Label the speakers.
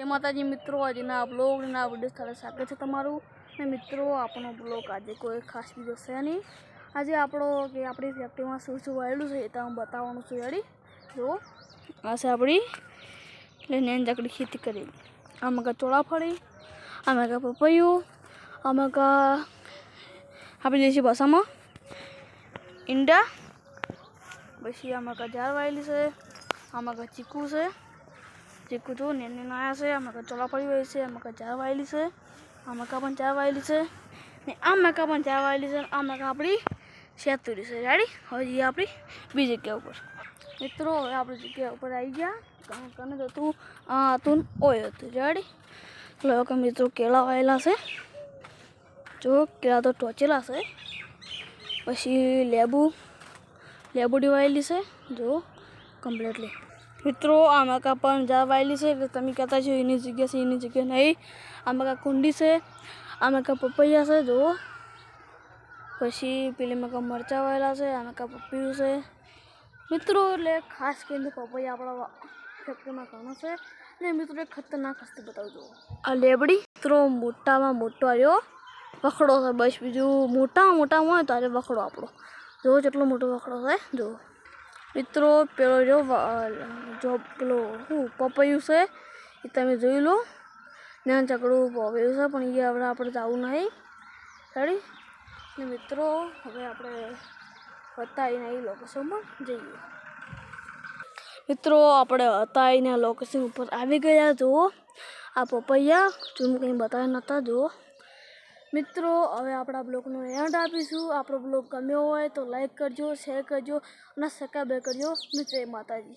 Speaker 1: जय माताजी मित्रों, आज ना ब्लॉग ना वीडियो थारे स्वागत है तमारू ने मित्रों। आपणो ब्लॉग आज कोई खास वीडियो छे नहीं। आज आपणो के आपणी फैक्टरी में शुं शुं वायेलुं छे तो हूँ बताववानुं छुं। रेडी जो आ छे आपणी लेन जाकड़ी खेती करेली। आमां का ચોળાફળી, आमां का पपैયું, आमां का आपणी देशी भाषामां ईंडा, पछी आमां का जार वायेली छे, आमां का चीकू छे। चीकू तो नेने आया से आमां का ચોળાફળી वायेली छे, आमां का जार वायेली छे, आमां का पण जार वायेली छे ने आमां का पण जार वायेली छे। आमां का आपणी शेतुरी छे। रेडी हवे जी आपणी बीजी जग्या उपर मित्रों। हवे आपणी जग्या उपर आई गया। कने जतुं आ हतुं ओय हतुं। रेडी એટલે કે મિત્રો કેળા વાયેલા છે। જો કેળા તો ટોચેલા છે। પછી લેબુડી વાયેલી છે જો કમ્પ્લીટલી। मित्रों आमां का पण जार वायेली छे એટલે તમે કહેતા છો એની જગ્યા नहीं। आमां का कुंडी छे, आमां का पपैया छे जो पछी पेली में का मरचा वायेला छे, आमां का पपैયું छे मित्रों। એટલે खास કરીને पपैया आपणा फैक्टरी में घणो छे ने मित्रों एक खतरनाक वस्तु बताऊं जो आ लेबड़ी मित्रों मोटामां मोटो आर्यो वखड़ो छे। बस बीजू मोटा होय तो आरे वखड़ो आपणो जो जेटलो मोटो वखड़ो छे जो मित्रों। पेलो जो पेलो पपैયું छे ए तमे जोई लो ने चकड़ू पपैયું छे पण ए हवे आपणे जावुं नहीं। रेडी ने मित्रों हवे आपणे बताईने आई लोकेशन पर जईए। मित्रों आपणे हताईने लोकेशन पर आवी गया। जो आ पपैया जो मैं कहीं बताया नता जो मित्रों। हवे आपणा ब्लॉगनो एंड आपीशुं। आपणो ब्लॉग गम्यो होय तो लाइक करजो, शेर करजो अने सब्सक्राइब करजो। जय माताजी।